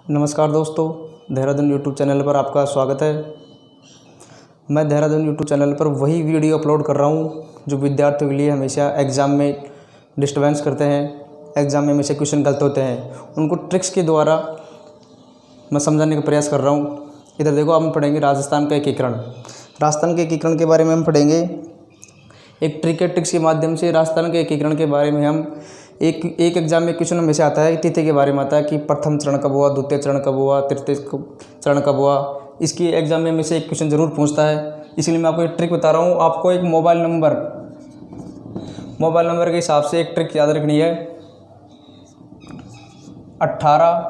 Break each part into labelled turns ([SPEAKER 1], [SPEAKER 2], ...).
[SPEAKER 1] नमस्कार दोस्तों, Dehradun YouTube channel पर आपका स्वागत है। मैं देहरादून यूट्यूब चैनल पर वही वीडियो अपलोड कर रहा हूँ जो विद्यार्थियों के लिए हमेशा एग्ज़ाम में डिस्टर्बेंस करते हैं, एग्ज़ाम में हमेशा क्वेश्चन गलत होते हैं, उनको ट्रिक्स के द्वारा मैं समझाने का प्रयास कर रहा हूँ। इधर देखो, हम पढ़ेंगे राजस्थान का एकीकरण। राजस्थान के एकीकरण के बारे में हम पढ़ेंगे। एक ट्रिक है, ट्रिक्स के माध्यम से राजस्थान के एकीकरण के बारे में हम एक एग्जाम में क्वेश्चन हमेशा आता है, तिथि के बारे में आता है कि प्रथम चरण कब हुआ, द्वितीय चरण कब हुआ, तृतीय चरण कब हुआ। इसकी एग्जाम में से एक क्वेश्चन ज़रूर पूछता है। इसलिए मैं आपको एक ट्रिक बता रहा हूँ। आपको एक मोबाइल नंबर के हिसाब से एक ट्रिक याद रखनी है। 18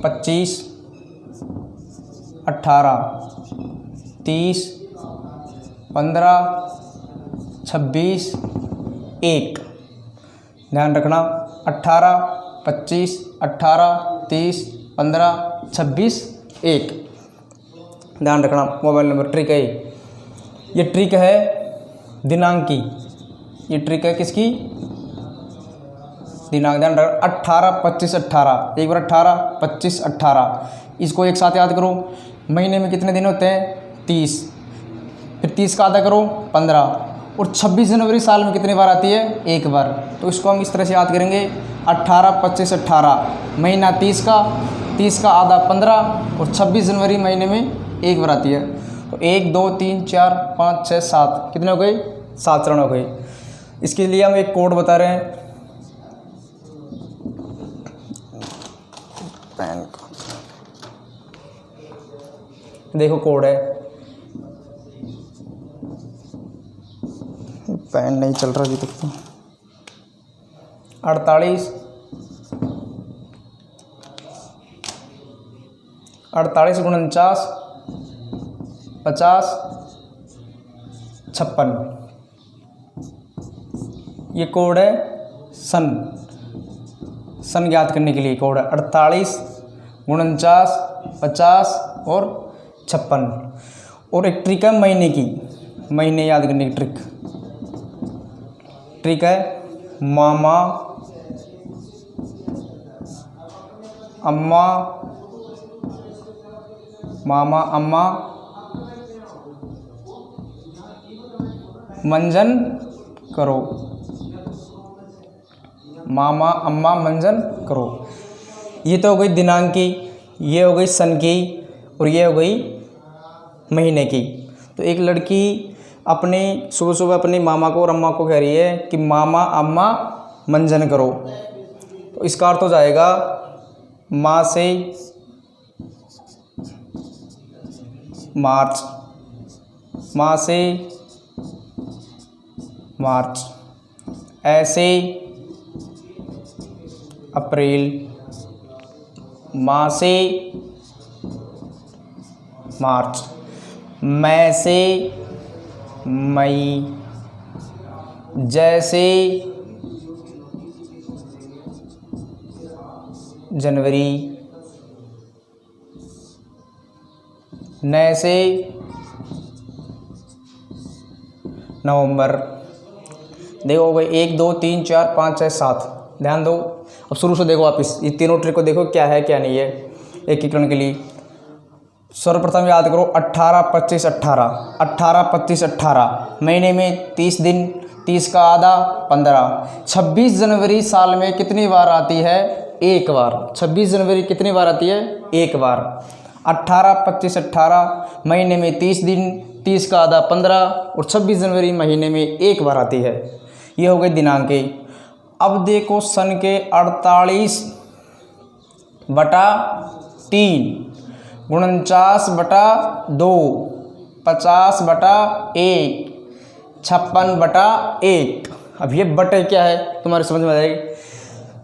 [SPEAKER 1] 25 18 30 15 26 1। ध्यान रखना, 18 25 18 30 15 26 1। ध्यान रखना, मोबाइल नंबर ट्रिक है। ये ट्रिक है दिनांक की। ये ट्रिक है किसकी? दिनांक। ध्यान रखना, 18 25 18। एक बार 18 25 18, इसको एक साथ याद करो। महीने में कितने दिन होते हैं? 30। फिर 30 का आधा करो 15। और 26 जनवरी साल में कितनी बार आती है? एक बार। तो इसको हम इस तरह से याद करेंगे, 18 25 18, महीना 30 का आधा 15, और 26 जनवरी महीने में एक बार आती है। तो 1 2 3 4 5 6 7, कितने हो गए? 7 चरण हो गए। इसके लिए हम एक कोड बता रहे हैं। पेन को देखो, कोड है। पेन नहीं चल रहा अभी तक तो। 48 48 49 50 56। ये कोड है सन याद करने के लिए कोड है 48 49 50 और 56। और एक ट्रिक है महीने याद करने की ट्रिक है मामा अम्मा मंजन करो। मामा अम्मा मंजन करो। ये तो हो गई दिनांक की, ये हो गई सन की, और ये हो गई महीने की। तो एक लड़की सुबह सुबह अपनी मामा को और अम्मा को कह रही है कि मामा अम्मा मंजन करो। तो इसका अर्थ हो जाएगा माँ से मार्च, माँ से मार्च, ऐसे अप्रैल, माँ से मार्च, मैं से मई, जैसे जनवरी, नए से नवंबर। देखो भाई, 1 2 3 4 5 6 7। ध्यान दो। अब शुरू से देखो, आप ये तीनों ट्रिक को देखो, क्या है क्या नहीं है एकीकरण के लिए। सर्वप्रथम याद करो, 18 25 18, 18 25 18, महीने में 30 दिन, 30 का आधा 15। 26 जनवरी साल में कितनी बार आती है? एक बार। 26 जनवरी कितनी बार आती है? एक बार। 18 25 18, महीने में 30 दिन, 30 का आधा 15, और 26 जनवरी महीने में एक बार आती है। ये हो गई दिनांक की। अब देखो सन के 48 बटा 3, 49 बटा 2, 50 बटा 1, 56 बटा 1। अब ये बटे क्या है तुम्हारे समझ में आ जाएगी।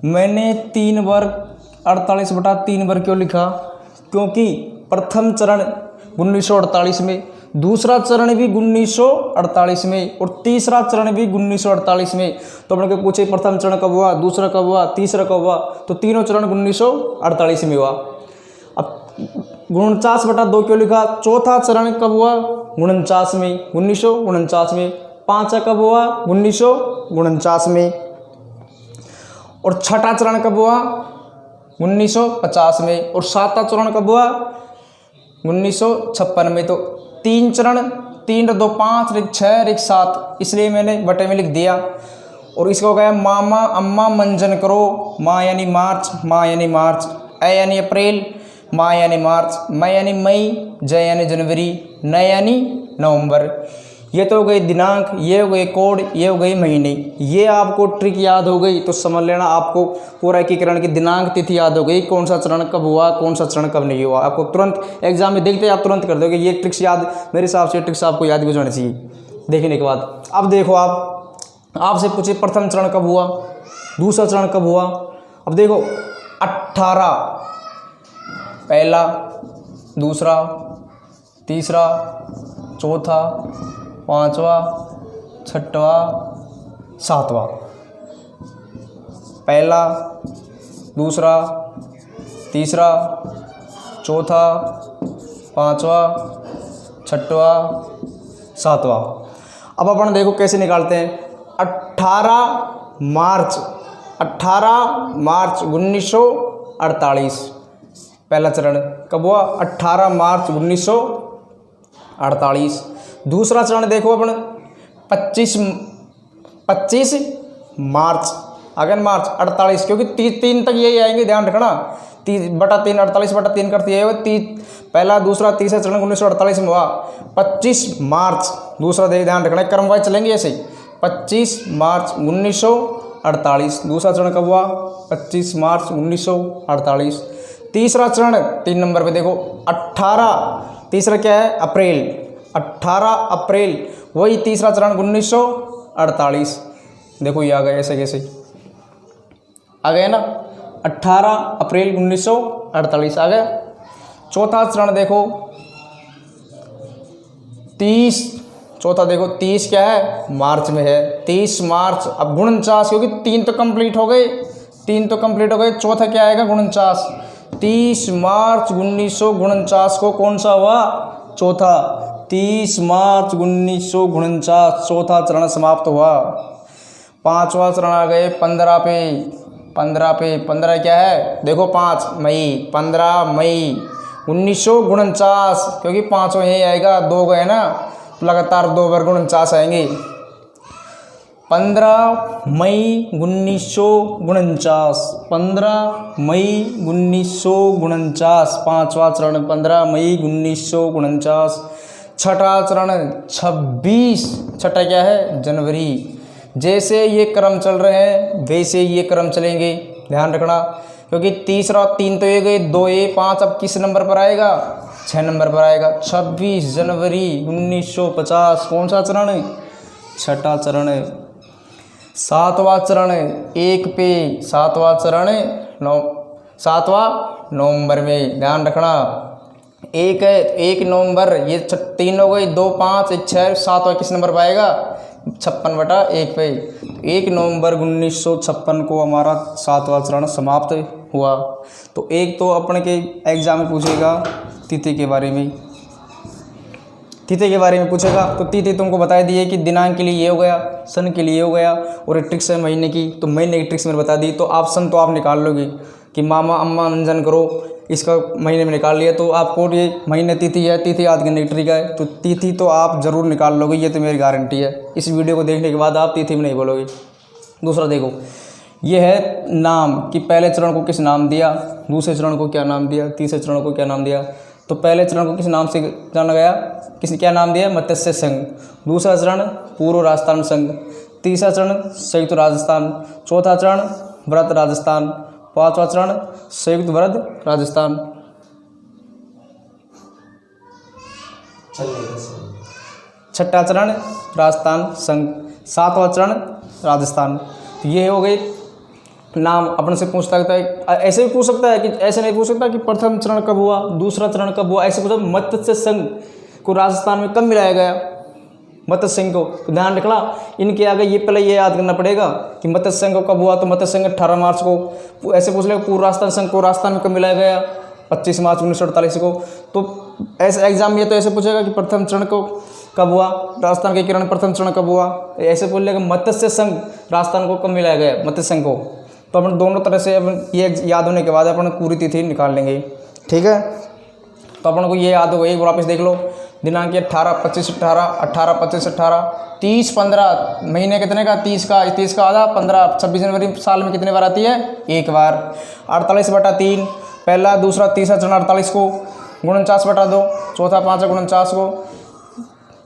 [SPEAKER 1] मैंने 3 बार 48 बटा 3 बार क्यों लिखा? क्योंकि प्रथम चरण 1948 में, दूसरा चरण भी 1948 में, और तीसरा चरण भी 1948 में। तो अपने को पूछे प्रथम चरण कब हुआ, दूसरा कब हुआ, तीसरा कब हुआ? तो तीनों चरण 1948 में हुआ। अब 49 बटा 2 क्यों लिखा? चौथा चरण कब हुआ? 49 में, 1949 में। पाँचवा कब हुआ? 1949 में। और छठा चरण कब हुआ? 1950 में। और 7वां चरण कब हुआ? 1956 में। तो 3 चरण, 3 2 5 ऋक 6 ऋक 7, इसलिए मैंने बटे में लिख दिया। और इसका हो गया मामा अम्मा मंजन करो, माँ यानी मार्च, माँ यानी मार्च, ए यानी अप्रैल, माँ यानी मार्च, मई यानी मई, जय यानी जनवरी, न यानी नवंबर। ये तो हो गई दिनांक, ये हो गई कोड, ये हो गई महीने। ये आपको ट्रिक याद हो गई तो समझ लेना आपको पूरा एकीकरण की दिनांक तिथि याद हो गई, कौन सा चरण कब हुआ, कौन सा चरण कब नहीं हुआ। आपको तुरंत एग्जाम में देखते आप तुरंत कर दोगे। ये ट्रिक्स याद, मेरे हिसाब से ट्रिक्स आपको याद भी होनी चाहिए देखने के बाद। अब देखो आपसे पूछे प्रथम चरण कब हुआ, दूसरा चरण कब हुआ। अब देखो 18, पहला, दूसरा, तीसरा, चौथा, पांचवा, छठवा, सातवां। पहला, दूसरा, तीसरा, चौथा, पांचवा, छठवा, सातवां। अब अपन देखो कैसे निकालते हैं। 18 मार्च 1948 पहला चरण कब हुआ? 18 मार्च 1948। दूसरा चरण देखो अपन 25 मार्च, अगन मार्च 48, क्योंकि 3 तक यही आएंगे, ध्यान रखना। 3/3 48/3 करती है। पहला, दूसरा, तीसरा चरण 1948 में हुआ। 25 मार्च दूसरा ध्यान रखना, क्रमवार चलेंगे ऐसे। 25 मार्च 1948 दूसरा चरण कब हुआ? 25 मार्च 1948। तीसरा चरण 3 नंबर पे देखो 18, तीसरा क्या है? अप्रैल, 18 अप्रैल, वही तीसरा चरण 1948। देखो ये आ गया, ऐसे कैसे आ गया ना, 18 अप्रैल 1948 आ गया। चौथा चरण देखो 30, चौथा देखो 30 क्या है? मार्च में है, 30 मार्च। अब 49, क्योंकि 3 तो कंप्लीट हो गए, 3 तो कंप्लीट हो गए, चौथा क्या आएगा? 49। 30 मार्च 1949 को कौन सा हुआ? चौथा। 30 मार्च 1949 चौथा चरण समाप्त हुआ। पांचवा चरण आ गए 15 पे, 15 क्या है? देखो 5 मई, 15 मई 1949, क्योंकि 5वां यही आएगा, 2 गए ना, तो लगातार 2 बार 49 आएंगे। 15 मई 1949, 15 मई 1949 पांचवा चरण 15 मई 1949। छठा चरण 26, छठा क्या है? जनवरी। जैसे ये क्रम चल रहे हैं वैसे ये क्रम चलेंगे, ध्यान रखना। क्योंकि तीसरा 3 तो ये गए, 2 ये 5, अब किस नंबर पर आएगा? 6 नंबर पर आएगा। 26 जनवरी 1950 कौन सा चरण है? छठा चरण है। सातवां चरण 1 पे, सातवां चरण 7वां नवंबर में, ध्यान रखना। 1 है, 1 नवंबर, ये 3 हो गई, 2 5 1 6, 7वां किस नंबर पर आएगा? 56/1 पे। 1 नवंबर 1956 को हमारा 7वां चरण समाप्त हुआ। तो एक तो अपने के एग्जाम में पूछेगा तिथि के बारे में, तिथि के बारे में पूछेगा। तो तिथि तुमको बता दिए कि दिनांक के लिए ये हो गया, सन के लिए हो गया, और ट्रिक्स है महीने की, तो महीने की ट्रिक्स मैंने बता दी। तो आप सन तो आप निकाल लोगे कि मामा अम्मा मंजन करो, इसका महीने में निकाल लिया। तो आपको ये महीने तिथि है, तिथि याद करने की ट्रिक है, तो तिथि तो आप ज़रूर निकाल लोगे, ये तो मेरी गारंटी है। इस वीडियो को देखने के बाद आप तिथि में नहीं बोलोगे। दूसरा देखो, ये है नाम कि पहले चरण को किस नाम दिया, दूसरे चरण को क्या नाम दिया, तीसरे चरण को क्या नाम दिया। तो पहले चरण को किस नाम से जाना गया? किसने क्या नाम दिया? मत्स्य संघ। दूसरा चरण पूर्व राजस्थान संघ। तीसरा चरण संयुक्त राजस्थान। चौथा चरण व्रत राजस्थान। पांचवा चरण संयुक्त व्रत राजस्थान। छठा चरण राजस्थान संघ। सातवां चरण राजस्थान। तो ये हो गए नाम। अपन से पूछ सकता है, ऐसे भी पूछ सकता है कि ऐसे नहीं पूछ सकता कि प्रथम चरण कब हुआ, दूसरा चरण कब हुआ, ऐसे पूछा। मत्स्य संघ को राजस्थान में कब मिलाया गया? मत्स्य संघ को, तो ध्यान रखना इनके आगे ये पहले ये याद करना पड़ेगा कि मत्स्य संघ को कब हुआ। तो मत्स्य संघ 18 मार्च को। ऐसे पूछ लेगा पूर्व राजस्थान संघ को राजस्थान में कब मिलाया गया? 25 मार्च 1948 को। तो ऐसे एग्जाम में तो ऐसे पूछेगा कि प्रथम चरण को कब हुआ, राजस्थान के किरण प्रथम चरण कब हुआ। ऐसे बोल लेगा मत्स्य संघ राजस्थान को कब मिलाया गया, मत्स्य संघ को। तो अपन दोनों तरह से अपन ये याद होने के बाद अपन पूरी तिथि निकाल लेंगे। ठीक है, तो अपन को ये याद हो गई। एक बार वापस देख लो, दिनांक 18, 25, 18, 18, 25, 18, 30, 15, महीने कितने का 30 का आधा 15, 26 जनवरी साल में कितने बार आती है? एक बार। 48/3 पहला, दूसरा, तीसरा चरण 48 को, 49/2 चौथा, पाँचवा 49 को,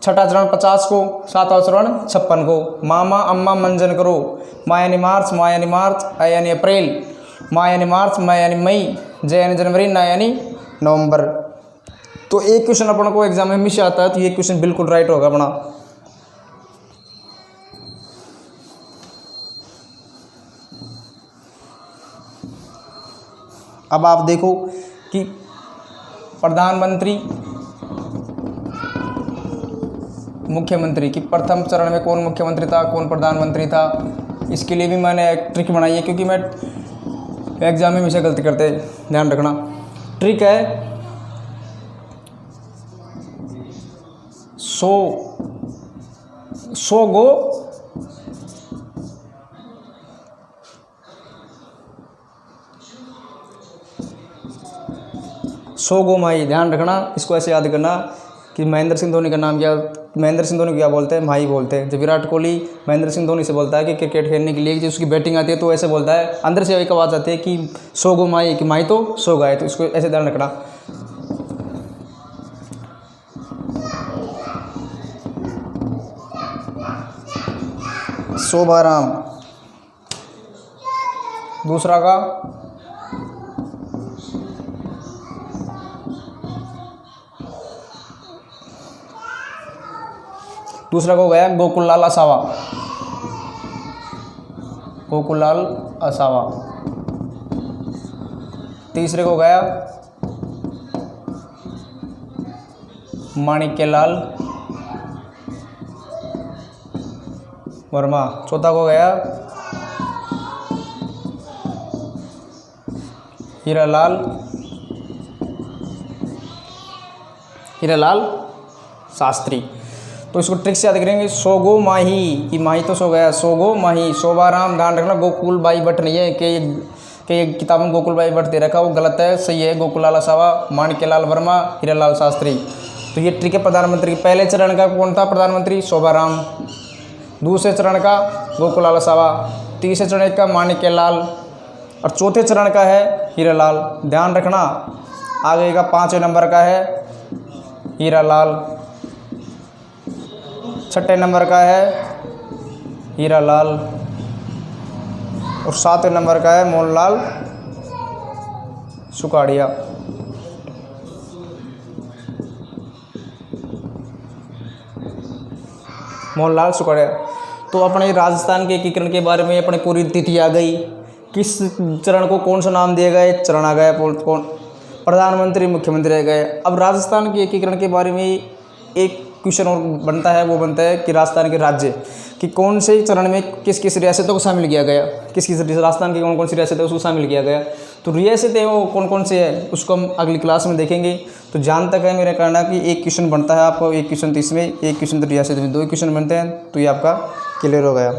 [SPEAKER 1] छठा चरण 50 को, सातवां चरण 56 को। मामा अम्मा मंजन करो, माँ यानी मार्च, माँ यानी मार्च, आ यानी अप्रैल, माँ यानी मार्च, माँ यानी मई, ज यानी जनवरी, ना यानी नवंबर। तो एक क्वेश्चन अपन को एग्जाम में हमेशा आता है, तो ये क्वेश्चन बिल्कुल राइट होगा अपना। अब आप देखो कि प्रधानमंत्री मुख्यमंत्री की प्रथम चरण में कौन मुख्यमंत्री था, कौन प्रधानमंत्री था। इसके लिए भी मैंने एक ट्रिक बनाई है, क्योंकि मैं एग्जाम में हमेशा गलती करते, ध्यान रखना। ट्रिक है 100 गो माही। ध्यान रखना, इसको ऐसे याद करना कि महेंद्र सिंह धोनी का नाम क्या, महेंद्र सिंह धोनी क्या बोलते हैं? माही बोलते हैं। जब विराट कोहली महेंद्र सिंह धोनी से बोलता है कि क्रिकेट खेलने के लिए, जो उसकी बैटिंग आती है तो ऐसे बोलता है, अंदर से एक आवाज़ आती है कि 100 गो माही, कि माही तो 100 गाय। तो इसको ऐसे ध्यान रखना। शोभाराम। दूसरा का हो गया गोकुललाल असावा, गोकुललाल असावा। तीसरे को गया माणिक्यलाल वर्मा। चौथा को गया हीरालाल शास्त्री। तो इसको ट्रिक से याद करेंगे। 100 गो माही, कि माही तो 100 गया, 100 गो माही। शोभाराम, ध्यान रखना गोकुल बाई भट्ट नहीं है, कि किताब में गोकुल बाई भट्ट दे रखा, वो गलत है, सही है गोकुललाल असावा, माणिक्यलाल वर्मा, हीरालाल शास्त्री। तो ये ट्रिक है प्रधानमंत्री। पहले चरण का कौन था प्रधानमंत्री? शोभाराम। दूसरे चरण का गोकुललाल असावा, तीसरे चरण का माणिक्यलाल, और चौथे चरण का है हीरालाल। ध्यान रखना, आगे का 5वें नंबर का है हीरालाल, छठे नंबर का है हीरालाल, और 7वें नंबर का है मोहनलाल सुखाड़िया। मोहनलाल सुखाड़िया। तो अपने राजस्थान के एकीकरण के बारे में अपने पूरी तिथि आ गई। किस चरण को कौन सा नाम दिया गया, चरण आ गया, कौन प्रधानमंत्री मुख्यमंत्री रह गए। अब राजस्थान के एकीकरण के बारे में एक क्वेश्चन और बनता है, वो बनता है कि राजस्थान के राज्य कि कौन से चरण में किस किस रियासतों को शामिल किया गया, किस किस राजस्थान की कौन कौन सी रियासतें उसको शामिल किया गया। तो रियासतें वो कौन कौन से है उसको हम अगली क्लास में देखेंगे। तो जहाँ तक है मेरा कहना कि एक क्वेश्चन बनता है आपको, एक क्वेश्चन तो इसमें, एक क्वेश्चन तो रियासत में, 2 क्वेश्चन बनते हैं, तो ये आपका क्लियर हो गया।